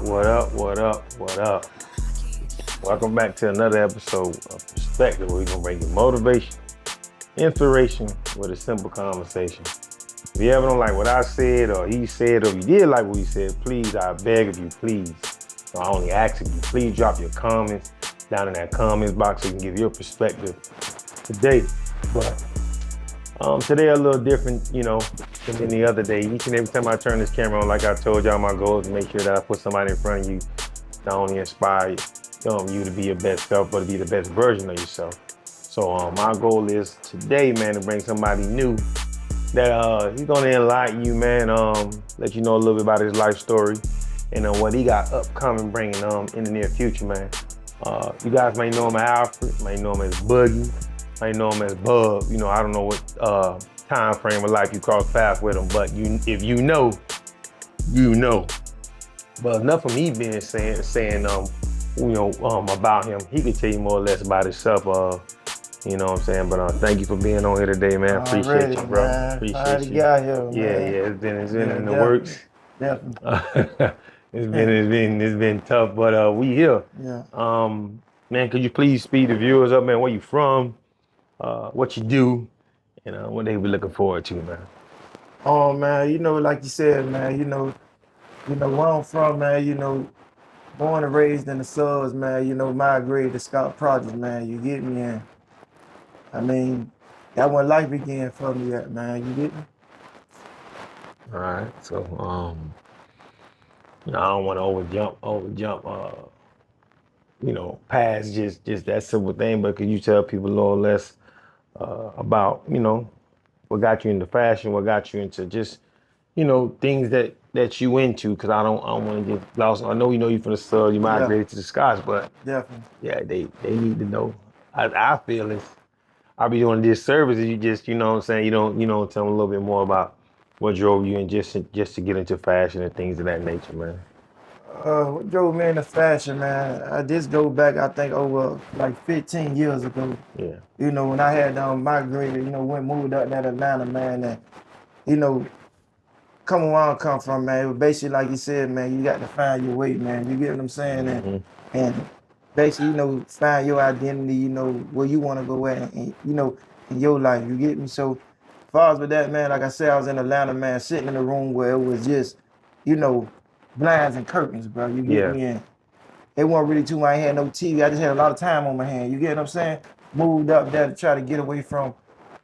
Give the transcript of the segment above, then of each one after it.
What up, what up, what up? Welcome back to another episode of Perspective, where we're gonna bring you motivation, inspiration with a simple conversation. If you ever don't like what I said or he said, or if you did like what he said, please, I beg of you, please. So I only ask of you, please drop your comments down in that comments box so you can give your perspective today. But today a little different, than the other day. Each and every time I turn this camera on, like I told y'all, my goal is to make sure that I put somebody in front of you to only inspire you to be your best self, but to be the best version of yourself. So my goal is today, man, to bring somebody new that he's gonna enlighten you, man. Let you know a little bit about his life story and what he got upcoming, bringing in the near future, man. You guys may know him as Alfred, may know him as Boogie, may know him as Bub. I don't know what time frame of life you cross paths with him, but if you know, you know. But enough of me being saying about him. He could tell you more or less about himself. You know what I'm saying? But thank you for being on here today, man. Appreciate you, bro. Man. Appreciate you. Got here, man. Yeah. It's been in the works. Definitely. It's been tough, but we here. Yeah. Man, could you please speed the viewers up, man? Where you from? What you do? And what they be looking forward to, man. Oh man, like you said, man, where I'm from, man, born and raised in the suburbs, man, migrated to Scott Project, man. You get me? And I mean, that when life began for me at, man. You get me? All right. So I don't want to overjump past just that simple thing, but could you tell people a little less about, what got you into fashion, what got you into just, things that you into? Because I don't want to get lost. I know you from the South, you migrated to the Scots, but Definitely. yeah, they need to know. I feel I'll be doing this service if you just, you know what I'm saying, you don't tell them a little bit more about what drove you and just to get into fashion and things of that nature, man. What drove me into fashion, man? I just go back, I think, over like 15 years ago. Yeah. When I had migrated, moved up to Atlanta, man, and come where I come from, man. It was basically like you said, man, you got to find your way, man. You get what I'm saying? Mm-hmm. And basically, find your identity, where you want to go at, and in your life. You get me? So, as far as with that, man, like I said, I was in Atlanta, man, sitting in a room where it was just, blinds and curtains, bro. You get me? And it wasn't really too much. I ain't had no TV. I just had a lot of time on my hand. You get what I'm saying? Moved up there to try to get away from,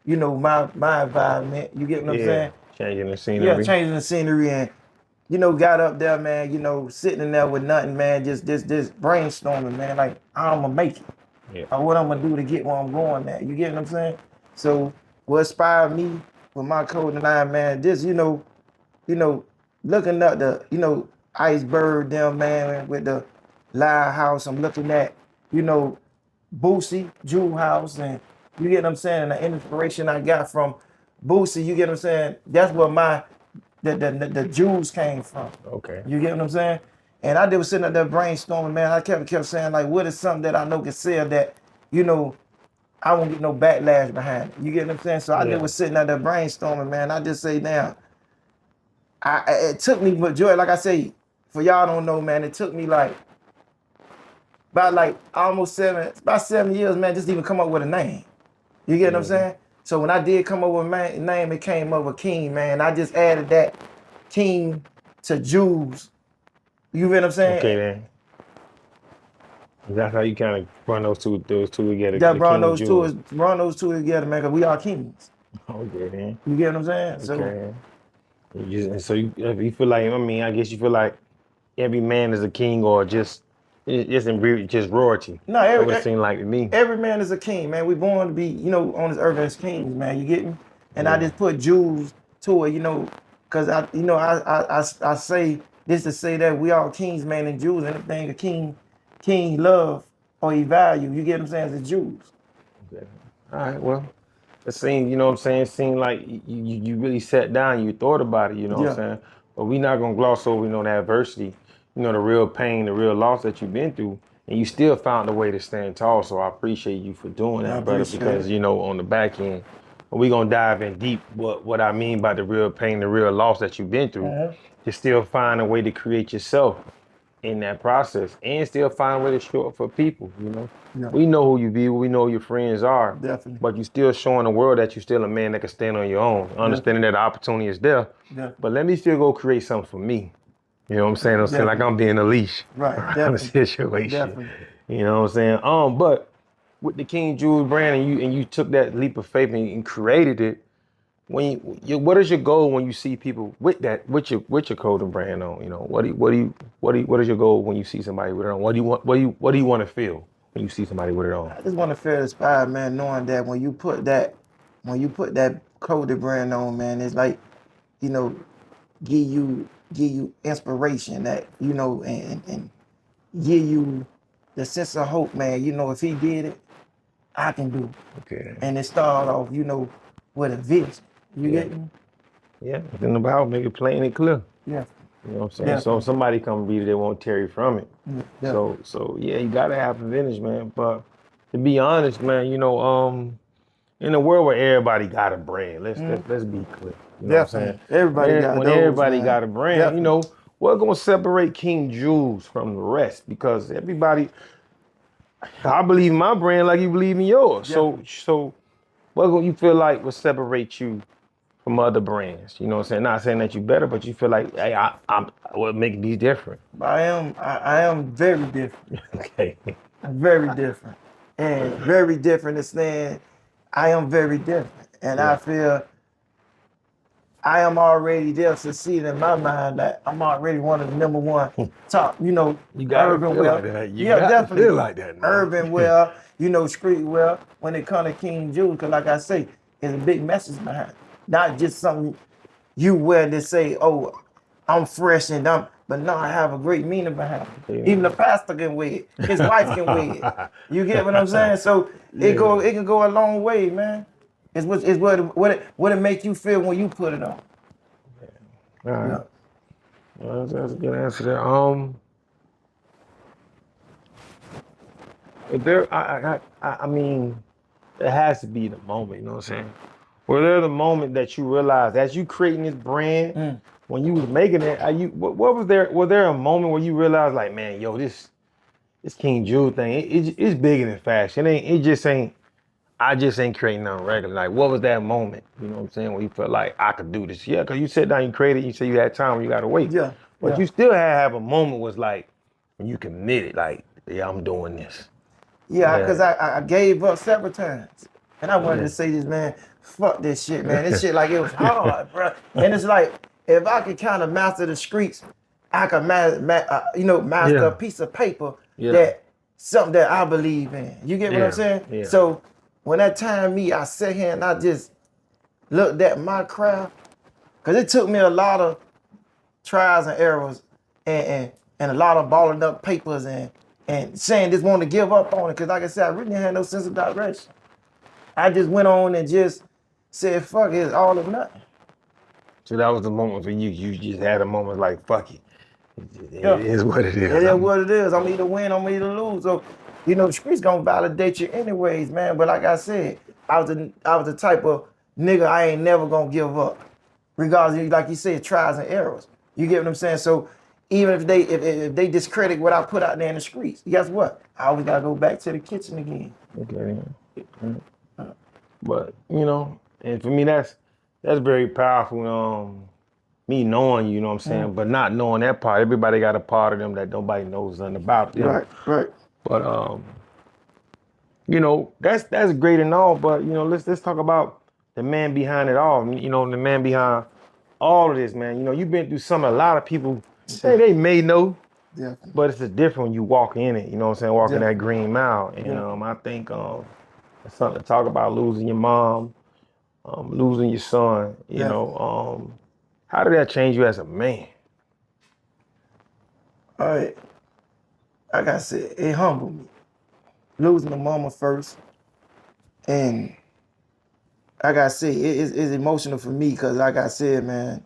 my environment. You get what I'm saying? Changing the scenery. Yeah, changing the scenery and, got up there, man, sitting in there with nothing, man, just brainstorming, man, like, how I'm gonna make it. Yeah. Or what I'm gonna do to get where I'm going at. You get what I'm saying? So what inspired me with my clothing line, man, just, looking at the, iceberg down, man, with the Live House. I'm looking at, Boosie, Jewel House, and you get what I'm saying? And the inspiration I got from Boosie, you get what I'm saying? That's where the jewels came from. Okay. You get what I'm saying? And I was sitting up there brainstorming, man. I kept saying, like, what is something that I know can sell that, I won't get no backlash behind it. You get what I'm saying? So I just was sitting up there brainstorming, man. I just say now, it took me, but Joy, like I say, for y'all don't know, man, it took me about almost about 7 years, man, just to even come up with a name. You get what I'm saying? So when I did come up with a name, it came up with King, man. I just added that King to Jules. You get what I'm saying? Okay, man. That's how you kind of run those two together. Yeah, run those two together, man, because we are kings. Okay, man. You get what I'm saying? Okay. So you feel like, I guess you feel like every man is a king, or just royalty. No, it would seem like to me. Every man is a king, man. We born to be, on this earth as kings, man. You get me? And I just put Jules to it, because I say this to say that we all kings, man, and Jews. Anything a king love or he value, you get what I'm saying, is Jews. Okay. All right, well, it seemed, it seemed like you really sat down, you thought about it, what I'm saying? But we not gonna gloss over, the adversity, the real pain, the real loss that you've been through, and you still found a way to stand tall. So I appreciate you for doing that, brother, because, on the back end, we're gonna dive in deep what I mean by the real pain, the real loss that you've been through. You still find a way to create yourself in that process and still find a way to show up for people, you know. Yeah. We know who you be, we know who your friends are. Definitely. But you still showing the world that you're still a man that can stand on your own, understanding that the opportunity is there. Yeah. But let me still go create something for me. You know what I'm saying? I'm saying like I'm being a leash Right, around the definitely. situation. Definitely. You know what I'm saying? But with the King Jewels brand and you took that leap of faith and created it, what is your goal when you see people with your clothing brand on? You know, what is your goal when you see somebody with it on? What do you want to feel when you see somebody with it on? I just want to feel inspired, man, knowing that when you put that clothing brand on, man, it's like, you know, give you inspiration that, you know, and give you the sense of hope, man. You know, if he did it, I can do it. Okay. And it started off, you know, with a vision. You get me? Yeah, it's in about make it plain and clear. Yeah. You know what I'm saying? So if somebody come read it, they won't tear you from it. Yeah. So yeah, you gotta have the vintage, man. But to be honest, man, you know, in a world where everybody got a brand, let's be clear. You know what I'm saying? Everybody got a brand, Definitely. you know, what's gonna separate King Jewels from the rest? Because everybody, I believe in my brand like you believe in yours. Definitely. So what you feel like will separate you from other brands? You know what I'm saying? Not saying that you better, but you feel like, hey, I'm what make me different. I am very different. Okay. Very different. And very different is saying I am very different. And I feel I am already there succeeding in my mind that I'm already one of the number one top, you know, You gotta urban feel wear. like that. You Yeah, gotta definitely. feel like that, man. Urban wear, you know, street wear when it comes to King Jewels, because like I say, there's a big message behind it. Not just something you wear to say, oh, I'm fresh and but no, I have a great meaning behind it. Yeah. Even the pastor can wear it. His wife can wear it. You get what I'm saying? So it can go a long way, man. It's what it makes you feel when you put it on. All right. Yeah. Well, that's a good answer there. If there, I mean, it has to be the moment. You know what I'm saying? Was there the moment that you realized as you creating this brand, when you was making it, what was there? Was there a moment where you realized, like, man, yo, this King Jewel thing, it's bigger than fashion. I just ain't creating nothing regular. Like, what was that moment? You know what I'm saying? When you felt like I could do this? Yeah, because you sat down, you created, you said you had time, you got to wait. Yeah. But you still have a moment was like when you committed, like, yeah, I'm doing this. Yeah, because I gave up several times. And I wanted to say this, man, fuck this shit, man. This shit like it was hard, bro. And it's like, if I could kind of master the streets, I could master a piece of paper that something that I believe in. You get what I'm saying? Yeah. So when that time I sat here and I just looked at my craft, because it took me a lot of trials and errors and a lot of balling up papers and saying just want to give up on it. Because like I said, I really didn't have no sense of direction. I just went on and just said, fuck it, it's all or nothing. So that was the moment when you just had a moment like, fuck it. It is what it is. It is what it is. I'm either win, I'm either lose. So, you know, the streets gonna validate you anyways, man. But like I said, I was the type of nigga I ain't never gonna give up. Regardless of, like you said, trials and errors. You get what I'm saying? So even if they discredit what I put out there in the streets, guess what? I always gotta go back to the kitchen again. Okay. But you know, and for me that's very powerful. Me knowing you know what I'm saying, but not knowing that part. Everybody got a part of them that nobody knows nothing about them. Right. But you know, that's great and all, but you know, let's talk about the man behind it all. You know, the man behind all of this, man. You know, you've been through something a lot of people say they may know, but it's different when you walk in it. You know what I'm saying? Walking that green mile, and I think it's something to talk about: losing your mom, losing your son. You know, how did that change you as a man? All right, like I said, it humbled me. Losing the mama first, and like I said, it's emotional for me because, like I said, man,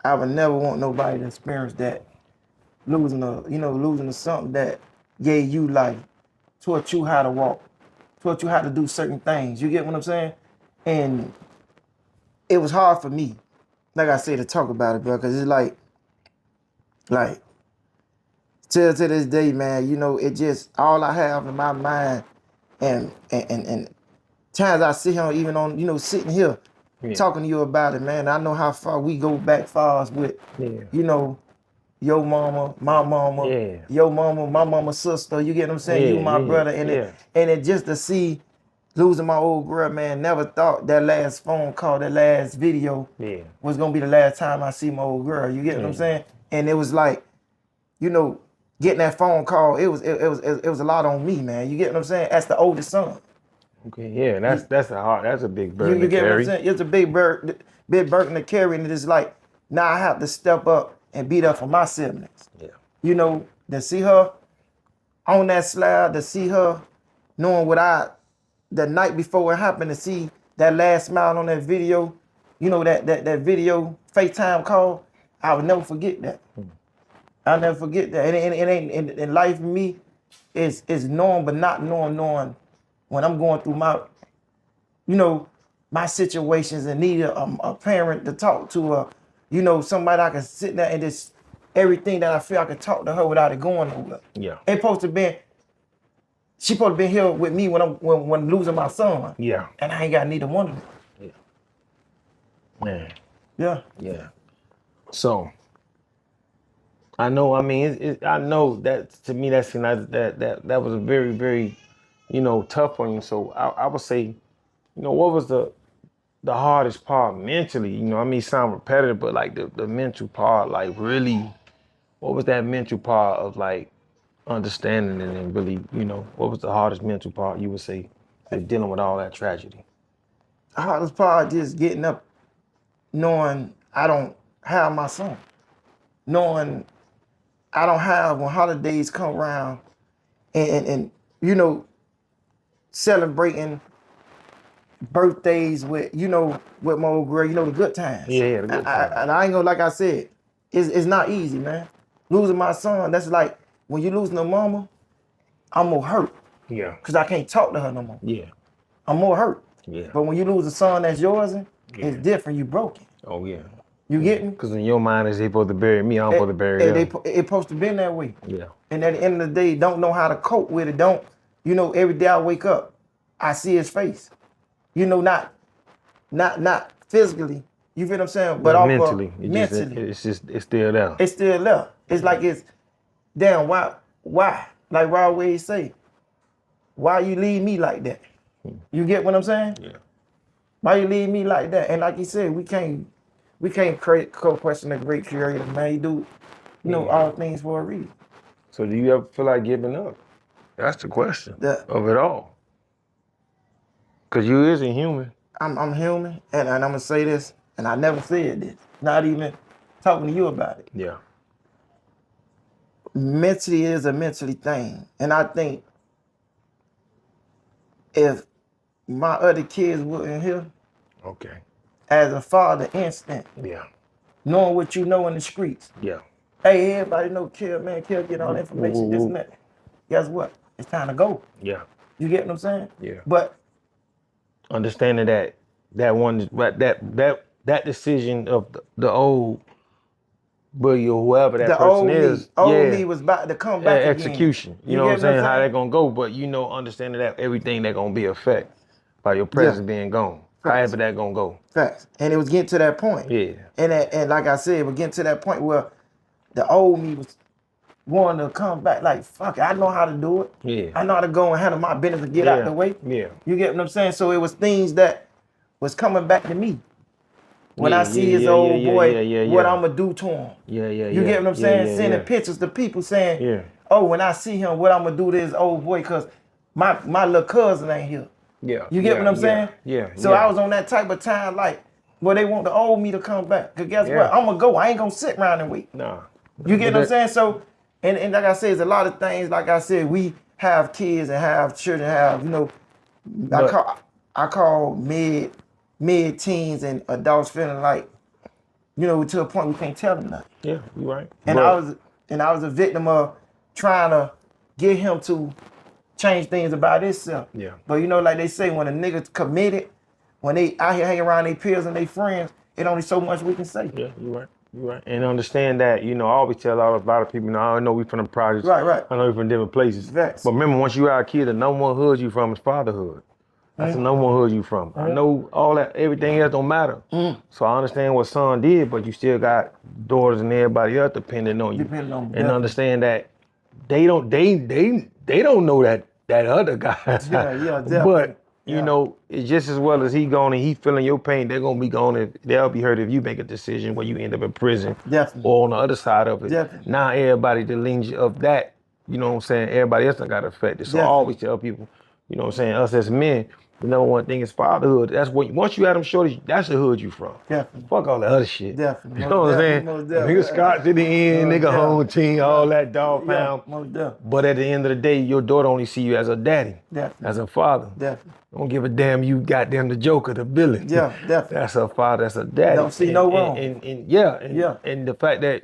I would never want nobody to experience that. Losing something that gave you life, taught you how to walk, taught you how to do certain things. You get what I'm saying? And it was hard for me, like I said, to talk about it, bro, because it's like till to this day, man, you know, it just all I have in my mind, and times I sit here, even on, you know, sitting here talking to you about it, man. I know how far we go back far with, you know, your mama, my mama, your mama, my mama's sister. You get what I'm saying? You my brother, and it just to see losing my old girl, man. Never thought that last phone call, that last video, was gonna be the last time I see my old girl. You get what I'm saying? And it was like, you know, getting that phone call, it was a lot on me, man. You get what I'm saying? As the oldest son. Okay, yeah, that's a big burden You to get carry. what I'm saying? It's a big burden to carry, and it's like now I have to step up and beat up for my siblings. Yeah. You know, to see her on that slab, to see her knowing what the night before it happened, to see that last smile on that video, you know, that video FaceTime call, I would never forget that. I'll never forget that. It ain't in life for me, it's knowing but not knowing when I'm going through my, you know, my situations and need a parent to talk to, or, you know, somebody I can sit there and just everything that I feel I can talk to her without it going nowhere. Yeah. She supposed to be here with me when I'm losing my son. Yeah. And I ain't got neither one of them. Yeah. Man. Yeah. Yeah. So I know. I mean, I know that to me that was a very, very, you know, tough on you. So I would say, you know, what was the hardest part mentally? You know, I mean, sound repetitive, but like the mental part, like really, what was that mental part of like understanding it and really, you know, what was the hardest mental part you would say of dealing with all that tragedy? The hardest part just getting up, knowing I don't have my son, knowing I don't have when holidays come around, and you know, celebrating birthdays with, you know, with my old girl, you know, the good times. Yeah, the good times. And I ain't gonna, like I said, it's not easy, man. Losing my son, that's like when you losing a mama, I'm more hurt. Yeah. Cause I can't talk to her no more. Yeah. I'm more hurt. Yeah. But when you lose a son that's yours, it's different. You broken. Oh yeah. You get me? Because in your mind, is they supposed to bury me? I'm supposed to bury them. It supposed to been that way. Yeah. And at the end of the day, don't know how to cope with it. Don't, you know, every day I wake up, I see his face. You know, not physically. You feel what I'm saying? But mentally. Mentally. It's still there. It's still there. It's like damn, why? Like Rod always say, why you leave me like that? You get what I'm saying? Yeah. Why you leave me like that? And like you said, we can't question the great creator, man. He do, you know, all things for a reason. So do you ever feel like giving up? That's the question of it all. Because you is a human. I'm human, and I'm gonna say this, and I never said this, not even talking to you about it. Yeah. Mentally is a mentally thing. And I think if my other kids weren't here, okay, as a father instinct, knowing what you know in the streets. Yeah. Hey, everybody know Kill get all the information, this and that. Guess what? It's time to go. Yeah. You get what I'm saying? Yeah. But understanding that decision of the old bully or whoever that person is. The old me was about to come back execution. Again. You know what I'm saying? How they gonna go, but you know, understanding that everything that gonna be affected by your presence being gone. Facts. However that gonna go. Facts. And it was getting to that point. Yeah. And like I said, we're getting to that point where the old me was wanting to come back like, fuck it, I know how to do it. Yeah. I know how to go and handle my business and get out the way. Yeah. You get what I'm saying? So it was things that was coming back to me. When I see his old boy, what I'm going to do to him. You get what I'm saying? Sending pictures to people saying, oh, when I see him, what I'm going to do to his old boy, because my little cousin ain't here. Yeah. You get what I'm saying? Yeah. So I was on that type of time, like, where they want the old me to come back. Because guess what? I'm going to go. I ain't going to sit around and wait. Nah. You get what I'm saying? So, and like I said, it's a lot of things. Like I said, we have kids and have children, you know, I call mid-teens and adults feeling like, you know, to a point we can't tell them nothing. Yeah, you're right. And I was a victim of trying to get him to change things about himself. Yeah. But you know, like they say, when a nigga committed, when they out here hanging around their peers and their friends, it only so much we can say. Yeah, you're right. Right. And understand that, I always tell a lot of people, I know we from the projects. Right. I know we from different places. Facts. But remember, once you are a kid, the number one hood you from is fatherhood. That's the number one hood you from. I know all that, everything else don't matter. So I understand what son did, but you still got daughters and everybody else depending on you. Depending on and understand that they don't know that other guy. Yeah, definitely. But it's just as well as he gone and he feeling your pain, they're gonna be gone and they'll be hurt if you make a decision where you end up in prison. Definitely. Or on the other side of it. Definitely. Now everybody the lineage of that, you know what I'm saying, everybody else done got affected. So I always tell people, you know what I'm saying, us as men, the number one thing is fatherhood. That's what once you had them shorties, that's the hood you from. Definitely. Fuck all the other shit. Definitely. You know what I'm saying? Nigga Scott to the end, nigga home team, all that dog pound. Most definitely. But at the end of the day, your daughter only see you as a daddy. Definitely. As a father. Definitely. Don't give a damn you goddamn the Joker, the villain. Yeah, definitely. That's a father, that's a daddy. Don't see no wrong. And the fact that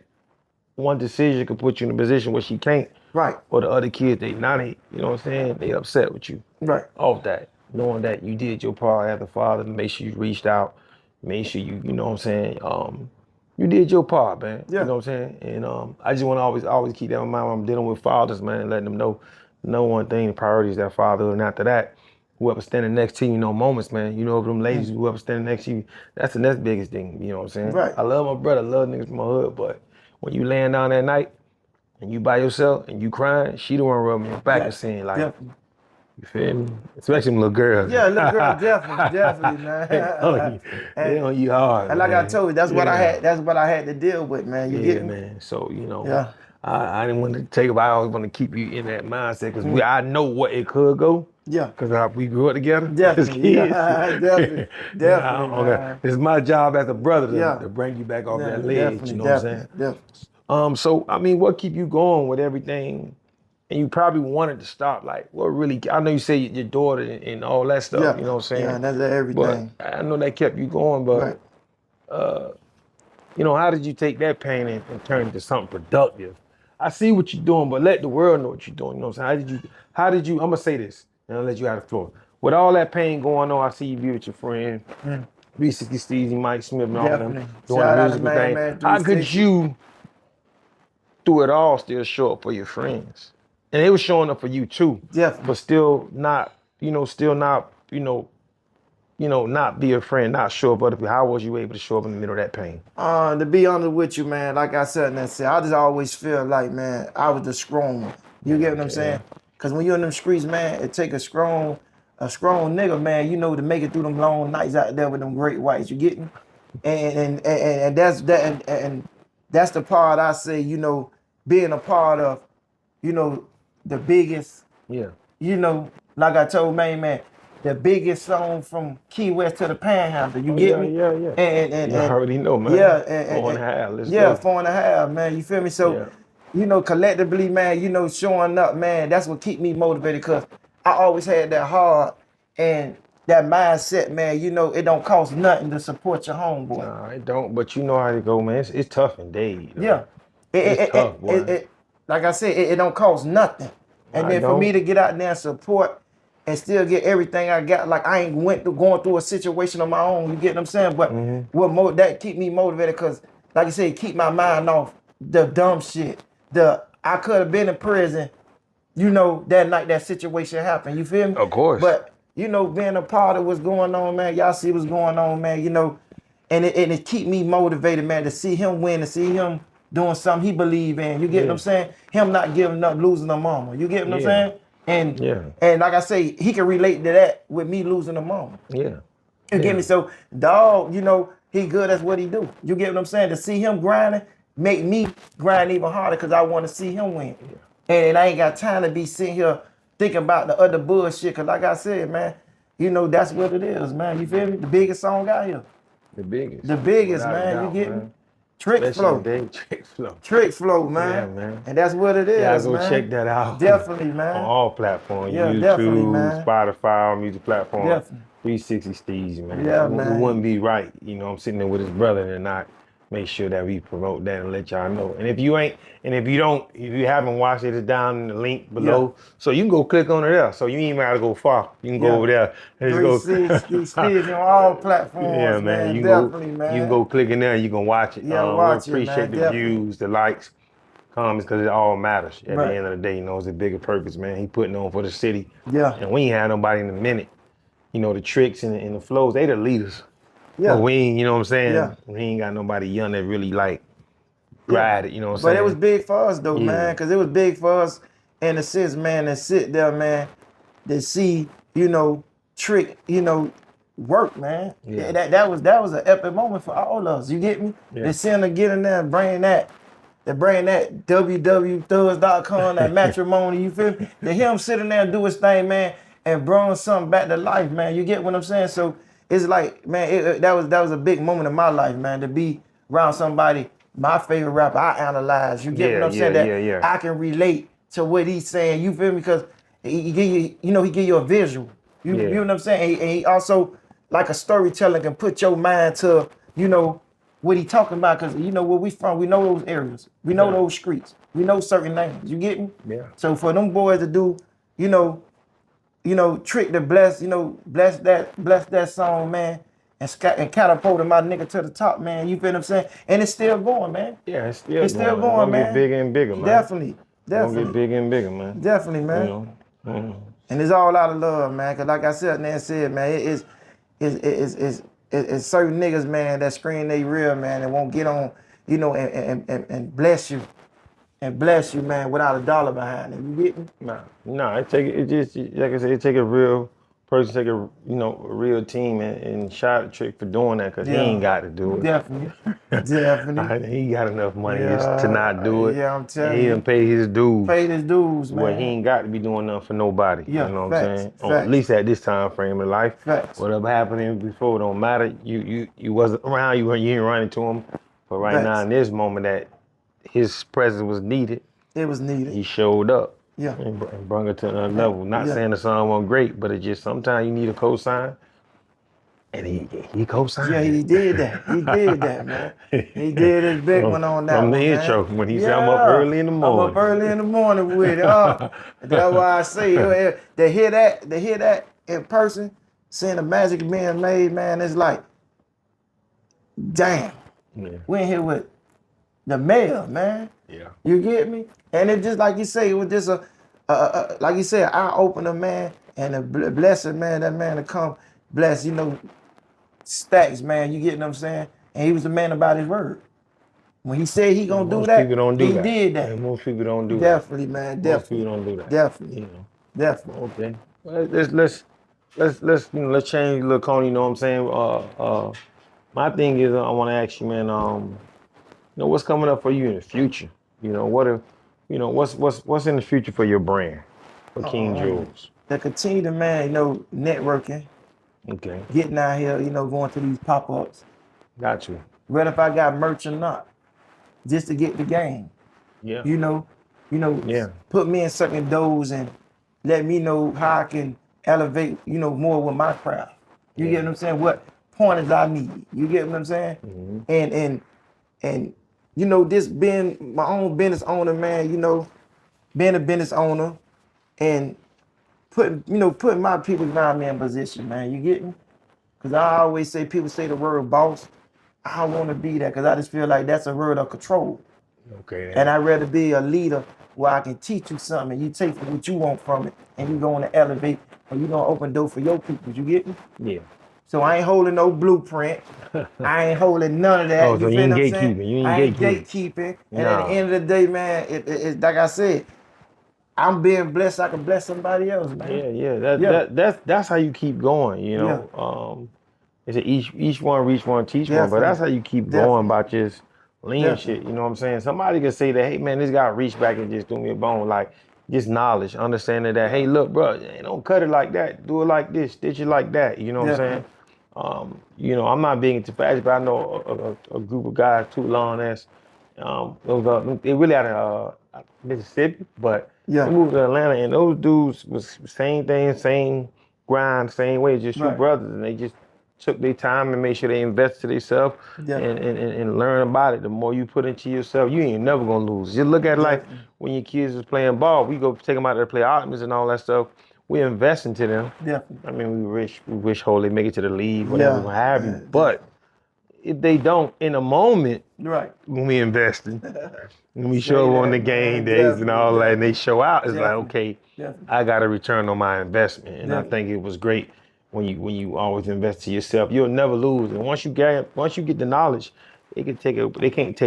one decision could put you in a position where she can't. Right. Or the other kids, they you know what I'm saying? They upset with you. Right. Off that. Knowing that you did your part as a father, make sure you reached out, make sure you know what I'm saying, you did your part, man. Yeah. You know what I'm saying? And I just want to always keep that in mind when I'm dealing with fathers, man, letting them know one thing, the priority is that fatherhood. And after that, whoever standing next to you, moments, man. Them ladies, whoever standing next to you, that's the next biggest thing, you know what I'm saying? Right. I love my brother, I love niggas from my hood, but when you laying down that night and you by yourself and you crying, she the one rubbing your back and saying like, definitely. You feel me? Especially them little girls. Yeah, little girl, definitely, man. They on you hard. And like man. I told you, that's what I had. That's what I had to deal with, man. You get me? Man. So Yeah. I didn't want to take it. I always want to keep you in that mindset because I know what it could go. Yeah. Because we grew up together. Definitely. As kids. Definitely. Okay. It's my job as a brother to bring you back off that ledge. Definitely, You know what I'm saying? Definitely. So I mean, what keep you going with everything? And you probably wanted to stop. Like, what really? I know you say your daughter and all that stuff. Yeah. You know what I'm saying? Yeah, that's everything. But I know that kept you going. But how did you take that pain and turn it into something productive? I see what you're doing, but let the world know what you're doing. You know what I'm saying? How did you, I'm gonna say this, and I'll let you out the floor. With all that pain going on, I see you be with your friend, 360 Steezy, Mike Smith, and all them doing the musical thing. How could you, through it all, still show up for your friends? And they were showing up for you too. Definitely. But still not, not be a friend, not show up for other people. How was you able to show up in the middle of that pain? To be honest with you, man, like I said, I just always feel like, man, I was the strong one. You get what I'm saying? Because when you're in them streets, man, it take a strong nigga, man, to make it through them long nights out there with them great whites. You get me? And that's that, and that's the part I say, being a part of, the biggest, like I told man, the biggest song from Key West to the Panhandle. You get me? Yeah. And I already know, man. Yeah, 4.5. Let's yeah, go. 4.5, man. You feel me? So, collectively, man, showing up, man, that's what keep me motivated because I always had that heart and that mindset, man. It don't cost nothing to support your homeboy. Nah, it don't. But you know how it go, man. It's tough indeed. Yeah. It's tough, boy. Like I said, it don't cost nothing. And then for me to get out there and support and still get everything I got, like I ain't going through a situation of my own, you get what I'm saying? But that keep me motivated because, like I said, keep my mind off the dumb shit. I could have been in prison, that night that situation happened, you feel me? Of course. But, being a part of what's going on, man, y'all see what's going on, man, and it keep me motivated, man, to see him win, to see him doing something he believe in. You get what I'm saying? Him not giving up, losing a mama. You get what I'm saying? And like I say, he can relate to that with me losing a mama. Yeah. You get me? So dog, he good at what he do. You get what I'm saying? To see him grinding, make me grind even harder because I want to see him win. Yeah. And I ain't got time to be sitting here thinking about the other bullshit. Cause like I said, man, that's what it is, man. You feel me? The biggest song out here. The biggest. The biggest, Without man. doubt, You get man. me? Trick Flow. Trick Flow, man. Yeah, man. And that's what it is, Yeah, go man. check that out. Definitely, man. On all platforms. Yeah, YouTube, definitely, man. Spotify, all music platforms. Definitely. 360 Steezy, man. Yeah, It man. wouldn't be right. I'm sitting there with his brother and not make sure that we promote that and let y'all know. And if you haven't watched it, it's down in the link below. So you can go click on it there. So you ain't even gotta go far. You can go over there and just 360 Stiz on all platforms, yeah, man. You Definitely, can man. you can go click in there and you can watch it. Yeah, We watch it, appreciate man. the Definitely. views, the likes, comments, because it all matters. At Right. the end of the day, it's a bigger purpose, man. He putting on for the city. Yeah. And we ain't had nobody in a minute. The tricks and the flows, they the leaders. Yeah. But we ain't, you know what I'm saying? Yeah. We ain't got nobody young that really ride it, you know what I'm saying? But it was big for us though, man, because it was big for us in the sense, man, to sit there, man, to see, Trick, work, man. Yeah. That was an epic moment for all of us. You get me? Yeah. To see him to get in there and bring that www.thugs.com, that matrimony, you feel me? To him sitting there and do his thing, man, and bring something back to life, man. You get what I'm saying? So it's like, man, that was a big moment in my life, man, to be around somebody, my favorite rapper, I analyze. You get what I'm saying? That I can relate to what he's saying. You feel me? Because he give you, he give you a visual. You know what I'm saying? And he also, like a storyteller, can put your mind to, what he talking about. Because where we from, we know those areas. We know those streets. We know certain names. You get me? Yeah. So for them boys to do, Trick to bless that song, man, and catapulted my nigga to the top, man. You feel what I'm saying? And it's still going, man. Yeah, it's still going, man. Get bigger and bigger, man. Definitely. Gonna get bigger and bigger, man. Definitely, man. And it's all out of love, man. Cause like I said, man, it's certain niggas, man, that scream they real, man, and won't get on, and bless you. And bless you, man, without a dollar behind it. You get me? Nah, it just like I said, it take a real person, take a real team, and shout out Trick for doing that, because he ain't got to do it. Definitely. He got enough money to not do it. Yeah, I'm telling you. He done paid his dues. Paid his dues, man. Well, he ain't got to be doing nothing for nobody. Yeah, you know what I'm saying? facts. At least at this time frame in life. Facts. Whatever happened before don't matter. You wasn't around, you ain't running to him. But right now in this moment that his presence was needed. It was needed. He showed up. Yeah. And brought it to another level. Not saying the song wasn't great, but it just sometimes you need a cosign. And he co-signed. Yeah, he did that. He did that, man. He did his big one on that from one, the intro, when he said, I'm up early in the morning. I'm up early in the morning with it. That's why I say, to hear that in person, seeing the magic being made, man, it's like, damn. Yeah. We in here with the mayor, man. Yeah. You get me? And it just like you say, it was just like you said, eye opener, man, and a blessing, man, that man to come bless, Stacks, man, you get what I'm saying? And he was a man about his word. When he said he gonna do that, people don't do he that. did that. And most people don't do Definitely, that. Man. Most people don't do that. Definitely. Definitely. Okay. Well, let's change, little Coney. You know what I'm saying? My thing is, I want to ask you, man. What's coming up for you in the future? What's in the future for your brand, for King Jules? To continue to, man, networking. Okay. Getting out here, going to these pop-ups. Got you. Whether if I got merch or not, just to get the game. Yeah. Put me in certain doors and let me know how I can elevate, more with my craft. You get what I'm saying? What pointers I need. You get what I'm saying? Mm-hmm. And this being my own business owner, man, being a business owner and putting my people around me in position, man. You get me? Because I always say, people say the word boss. I don't want to be that, because I just feel like that's a word of control. Okay. And I'd rather be a leader where I can teach you something and you take what you want from it and you're going to elevate or you're going to open door for your people. You get me? Yeah. So I ain't holding no blueprint. I ain't holding none of that. Oh, so you ain't gatekeeping. I ain't gatekeeping. And at the end of the day, man, it's like I said, I'm being blessed. I can bless somebody else, man. Yeah. That's how you keep going. It's each one reach one, teach one. But that's how you keep going about just lean shit. You know what I'm saying? Somebody can say that, hey man, this guy reached back and just threw me a bone. Like, just knowledge, understanding that, hey, look, bro, don't cut it like that. Do it like this, stitch it like that. You know what I'm saying? I'm not big into fashion, but I know a group of guys, too long as they really out of Mississippi, but they moved to Atlanta, and those dudes was same thing, same grind, same way, just two brothers, and they just took their time and made sure they invested themselves Definitely. and learn about it, the more you put into yourself, you ain't never gonna lose. Just look at it like Definitely. when your kids is playing ball, we go take them out there to play Optimus and all that stuff. We invest into them. Definitely. I mean, we wish whole they make it to the league, whatever, Yeah. what have you. But if they don't in a moment Right. when we investing, when we Say show up on that, the game man. days and all that, and they Definitely. show out, it's like, Definitely. okay, Definitely. I got a return on my investment. And I Definitely. think it was great when you always invest in yourself. You'll never lose. And once you get the knowledge, they can't take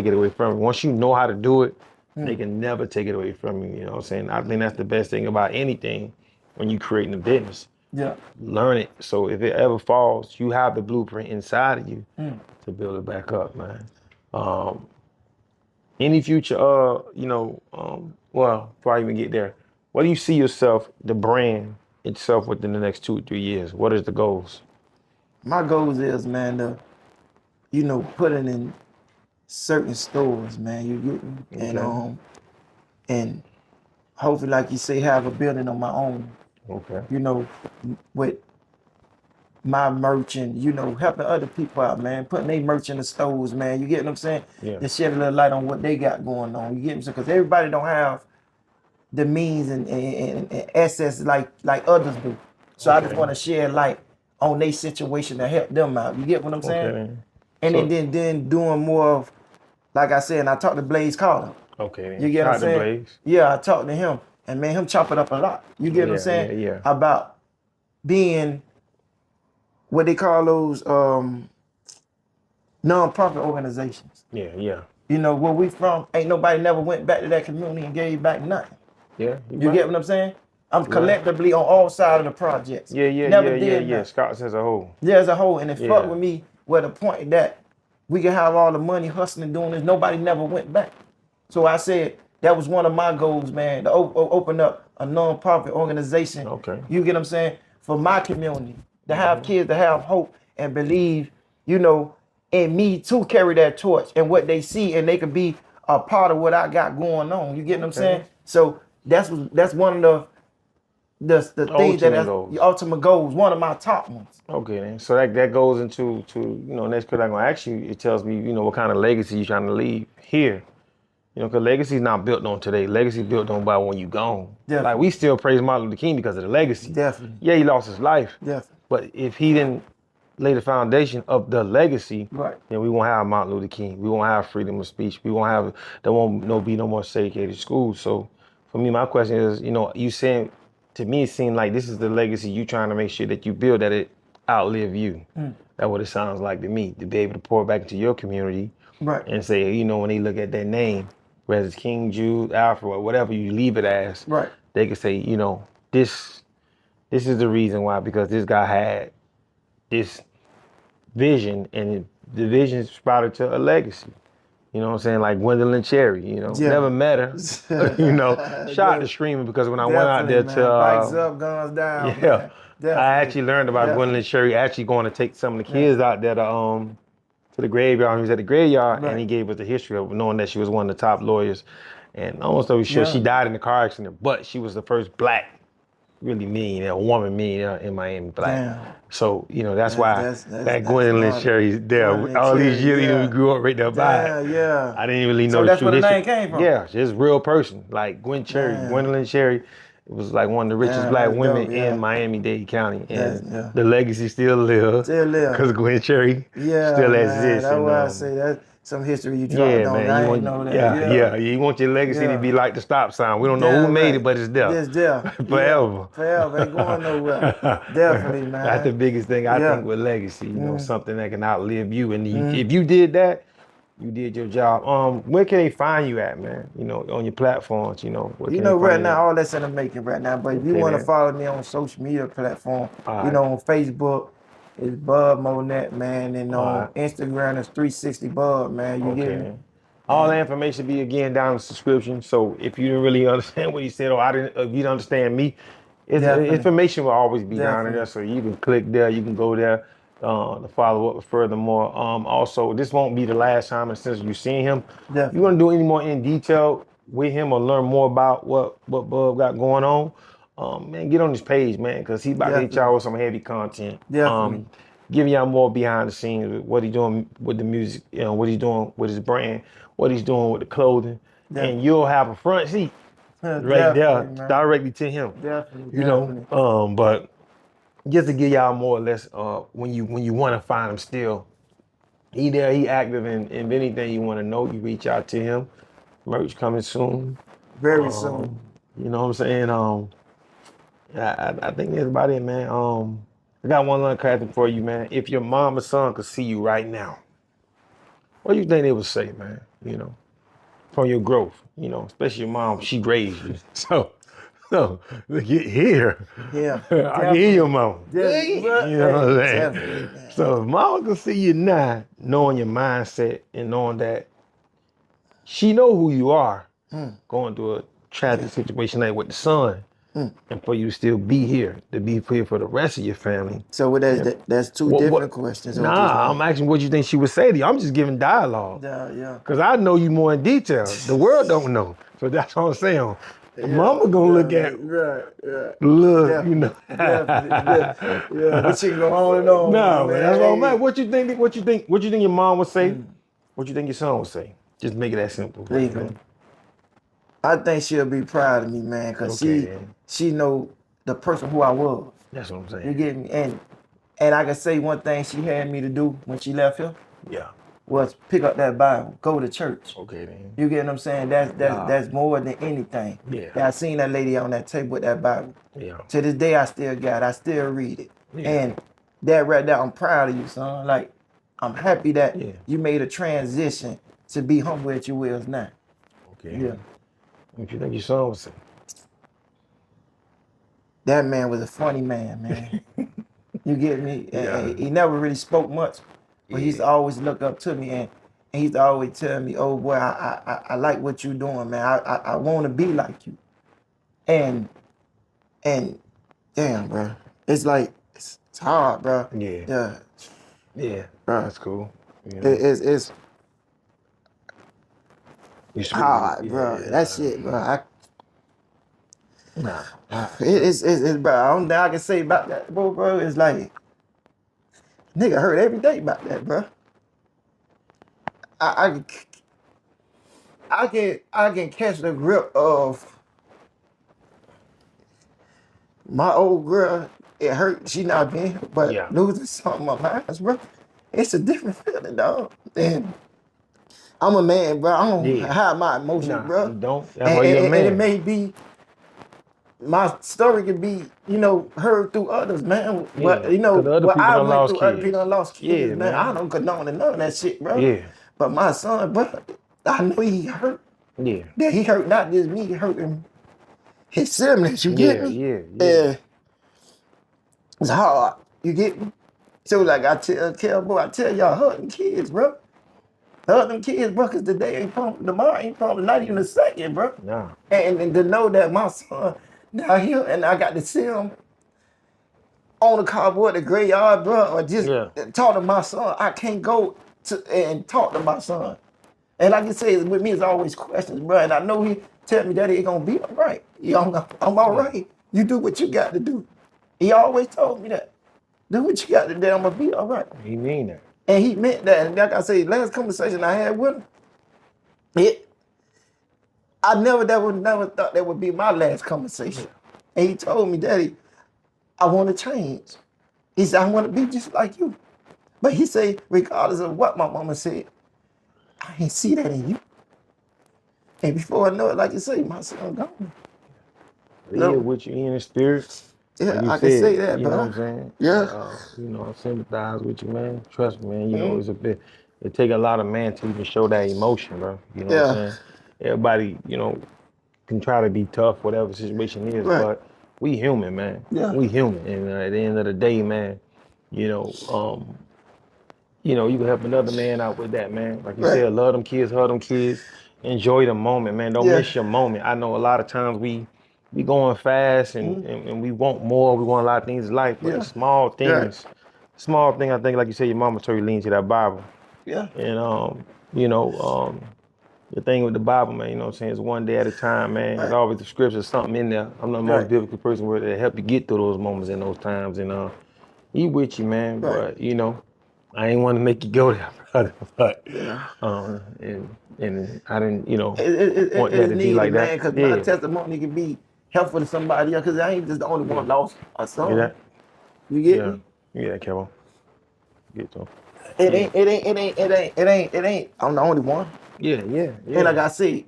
it away from you. Once you know how to do it, they can never take it away from you. You know what I'm saying? I think that's the best thing about anything when you creating a business. Yeah. Learn it. So if it ever falls, you have the blueprint inside of you to build it back up, man. Any future, well, before I even get there, what do you see yourself, the brand itself, within the next 2 or 3 years? What is the goals? My goals is, man, to, put it in certain stores, man. You get me? Okay. And hopefully, like you say, have a building on my own. Okay. With my merch and, helping other people out, man. Putting their merch in the stores, man. You get what I'm saying? Yeah. To shed a little light on what they got going on. You get what I'm saying? Because everybody don't have the means and access like others do. So I just Okay. want to shed light on their situation to help them out. You get what I'm saying? Okay. And So- then doing more of, like I said, and I talked to Blaze Carter. Okay. Then. You get what I'm Shout out to saying? Blaze. Yeah, I talked to him. And man, him chop it up a lot. You get what I'm saying? Yeah. About being what they call those non-profit organizations. Yeah. Where we from, ain't nobody never went back to that community and gave back nothing. Yeah. You get what I'm saying? I'm collectively on all sides of the projects. Never did Yeah. nothing. Scouts as a whole. Yeah, as a whole. And it Yeah. fucked with me where the point that we can have all the money hustling doing this, nobody never went back. So I said that was one of my goals, man, to open up a non-profit organization. Okay. You get what I'm saying? For my community, to have kids to have hope and believe, in me to carry that torch and what they see, and they could be a part of what I got going on. You get what I'm saying? So that's one of the things that's goals. the ultimate goals, one of my top ones. Okay, then. So that goes into next question I'm gonna ask you. It tells me what kind of legacy you're trying to leave here. Because legacy is not built on today. Legacy built on by when you gone. Definitely. Like we still praise Martin Luther King because of the legacy. Definitely. Yeah, he lost his life. Definitely. But if he didn't lay the foundation of the legacy, Right. then we won't have Martin Luther King. We won't have freedom of speech. There won't be no more segregated schools. So for me, my question is, you saying, to me, it seemed like this is the legacy you trying to make sure that you build, that it outlive you. That's what it sounds like to me, to be able to pour back into your community. Right. And say, when they look at that name, whether it's King, Jude, Alfred, or whatever you leave it as, Right. they can say, this is the reason why, because this guy had this vision, and the vision sprouted to a legacy. You know what I'm saying? Like Gwendolyn Cherry, Yeah. never met her. Shout out to Screaming, because when I went out there Definitely, to man. Bikes up, guns down. yeah, Man. Definitely. I actually learned about Definitely. Gwendolyn Cherry actually going to take some of the kids out there to the graveyard. He was at the graveyard, Right. and he gave us the history of knowing that she was one of the top lawyers. And almost always sure Yeah. she died in a car accident, but she was the first black, really millionaire, woman millionaire in Miami, black. Damn. So, that's why that's that Gwendolyn hard. Cherry's there. Gwendolyn All these Cherry, years, yeah. we grew up right there by Yeah, it. yeah. I didn't really know So the that's true where the history. name came from? Yeah, just real person. Like Damn. Gwendolyn Cherry. It was like one of the richest Damn, black that's women dope, yeah. in Miami-Dade County. And Yeah. the legacy still lives. Still live. Because Gwen Cherry Yeah, still man, exists. that's and, why I say that's some history you dropped yeah, on. man. I You ain't want, know that. yeah. You want your legacy Yeah. to be like the stop sign. We don't know Yeah, who made right. it, but it's there. It's there. Forever. Yeah, forever. Ain't going nowhere. Definitely, man. That's the biggest thing I Yeah. think with legacy. Something that can outlive you. And if you did that, you did your job. Where can they find you at, man? On your platforms. Where can they Right find now, you? all that's in the making right now. But if you Okay, want to man. follow me on social media platform, All right. on Facebook, it's Bub Monet, man. And All on right. Instagram, it's 360 Bub, man. You get me? Okay. All the information be again down in the description. So if you didn't really understand what he said, or if you didn't understand me, Definitely. information will always be down in Definitely. there. So you can click there, you can go there to follow up furthermore. Also, this won't be the last time, and since you've seen him, Definitely. you want to do any more in detail with him or learn more about what Bub got going on, man, get on his page, man, because he about to hit Definitely. y'all with some heavy content. Definitely. giving y'all more behind the scenes, what he's doing with the music, what he's doing with his brand, what he's doing with the clothing, and you'll have a front seat right there Definitely, man. directly to him. Definitely, You know, but just to give y'all more or less, when you want to find him still, he there, he active, and if anything you want to know, you reach out to him. Merch coming soon. Very soon. You know what I'm saying? I think that's about it, man. I got one little question for you, man. If your mom or son could see you right now, what do you think they would say, man? You know, from your growth, you know, especially your mom, she raised you. So get here. Yeah. I can hear your mom. Definitely. You know what I'm saying? Definitely, man. So if mama can see you now, knowing your mindset and knowing that she know who you are, going through a tragic situation like with the son, and for you to still be here, to be here for the rest of your family. So that's two different questions. Nah, I'm asking what you think she would say to you. I'm just giving dialogue. Yeah. Because I know you more in detail. The world don't know. So that's what I'm saying. Mama gonna look at look, Definitely, you know. Yeah, but she can go on and on. No, man, that's what I'm Hey. at. What you think your mom would say? What you think your son would say? Just make it that simple. Legal. I think she'll be proud of me, man, because she know the person who I was. That's what I'm saying. You get me? And I can say one thing she had me to do when she left here Yeah. was pick up that Bible, go to church. Okay, then. You get what I'm saying? That's more than anything. Yeah. I seen that lady on that table with that Bible. Yeah. To this day, I still got it. I still read it. Yeah. And that right there, I'm proud of you, son. Like, I'm happy that you made a transition to be humble at your wills now. Okay. Yeah. What you think your son would say? That man was a funny man. You get me? Yeah. And he never really spoke much, but he used to always look up to me and he used to always tell me, "Oh boy, I like what you're doing, man. I want to be like you." And damn, bro, it's like it's hard, bro. Yeah. Yeah. Bro. That's cool. You know? It's It's hard, bro. That shit, bro. Nah. It's bro. I don't think I can say about that, bro. It's like nigga hurt every day about that, bro. I can catch the grip of my old girl. It hurt. She not being, but losing something of mine, bro. It's a different feeling, dog. And I'm a man, bro. I don't hide my emotions, bro. You don't. That's why you're a man. And it may be. My story could be, heard through others, man. But what I went through, other people done lost kids, Yeah, man. I don't condone none of that shit, bro. Yeah. But my son, bro, I know he hurt. Yeah. That he hurt not just me, he hurting his siblings. You get me? Yeah. It's hard. You get me? So like I tell y'all, hug them kids, bro. Hug them kids, bro, because the day ain't promised, tomorrow ain't promised, not even a second, bro. Nah. And to know that my son down here, and I got to see him on the cardboard, the graveyard, bro, or just talk to my son. I can't go and talk to my son. And like you say, with me, it's always questions, bro. And I know he tell me that it gonna be all right. I'm all right. You do what you got to do. He always told me that. Do what you got to do, I'm gonna be all right. He mean that. And he meant that. And like I say, last conversation I had with him, I never thought that would be my last conversation. And he told me, Daddy, I want to change. He said, I want to be just like you. But he said, regardless of what my mama said, I ain't see that in you. And before I know it, like you say, my son gone. Yeah, with you in the spirit. Yeah, I can say that, you bro. know what I'm saying? Yeah. I sympathize with you, man. Trust me, man. You know, it's a bit. It take a lot of man to even show that emotion, bro. You know what I'm saying? Everybody, can try to be tough, whatever the situation is, but we human, man. Yeah. We human, and at the end of the day, man, you can help another man out with that, man. Like you said, love them kids, hug them kids, enjoy the moment, man. Don't miss your moment. I know a lot of times we going fast and we want more. We want a lot of things in life, but the small things, I think, like you said, your mama told you lean to that Bible. Yeah. And the thing with the Bible, man, you know what I'm saying, it's one day at a time, man. There's always the scripture, something in there. I'm not the most biblical person where to help you get through those moments and those times. And he with you, man. Right. But you know, I ain't want to make you go there, brother. But Yeah. and I didn't, you know, want It's that to be needed, like man, that. because Yeah. my testimony can be helpful to somebody else. Because I ain't just the only one lost a son. Hear that? You get Yeah. me? Yeah, Kevin. Get to him. It ain't. I'm the only one. Yeah. And like I said,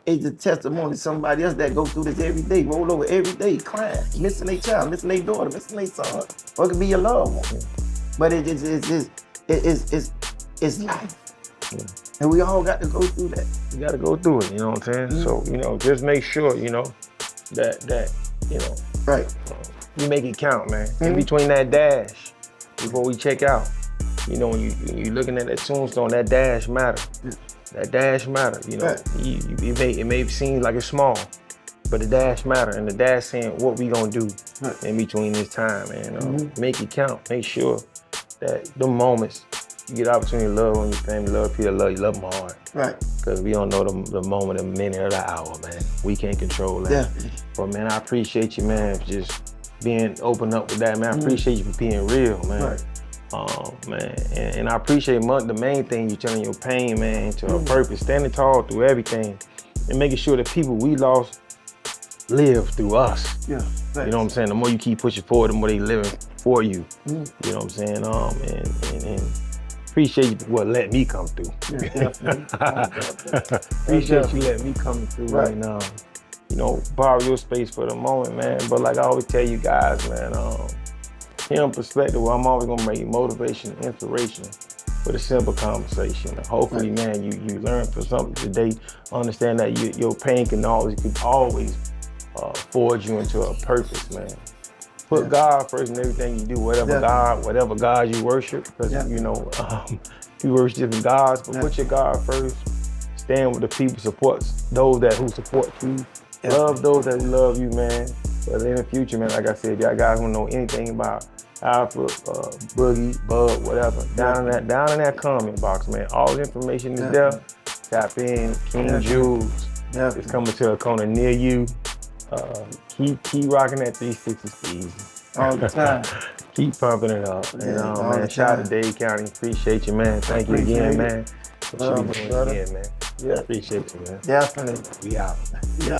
it's a testimony to somebody else that go through this every day, roll over every day, crying, missing their child, missing their daughter, missing their son, or it could be your loved one. But it's life. Yeah. And we all got to go through that. You got to go through it. You know what I'm saying? So you know, just make sure you know that you know Right. you make it count, man. In between that dash, before we check out, you know, when you looking at that tombstone, that dash matter. That dash matter. You know, Right. it may seem like it's small, but the dash matter, and the dash saying what we gonna do in between this time, man. Make it count. Make sure that the moments you get opportunity to love on your family, love people, love you, love them hard. Right. Because we don't know the moment, the minute, or the hour, man. We can't control that. Definitely. But man, I appreciate you, man, for just being open up with that, man. I appreciate you for being real, man. Right. Man, and I appreciate the main thing you telling your pain, man, into a purpose, standing tall through everything, and making sure that people we lost live through us. Yeah. You know what I'm saying? The more you keep pushing forward, the more they living for you. You know what I'm saying? And appreciate you for letting me come through. Yeah, definitely. Appreciate you letting me come through right now. You know, borrow your space for the moment, man. But like I always tell you guys, man, here in Perspective, well, I'm always gonna bring motivation and inspiration with a simple conversation. And hopefully, man, you learn from something today. Understand that your pain can always forge you into a purpose, man. Put God first in everything you do, whatever God you worship, because you know you worship different gods, but put your God first. Stand with the people, support those who support you. Love those that love you, man. But in the future, man, like I said, y'all guys don't know anything about Alpha, Boogie, Bud, whatever. Down in that comment box, man. All the information is there. Tap in. King Jules is coming to a corner near you. Keep rocking that 360 speed. All the time. Keep pumping it up. Man, shout out to Dade County. Appreciate you, man. Thank you again, man. What you be doing again, man. Appreciate you, man. Definitely. We out. Yeah.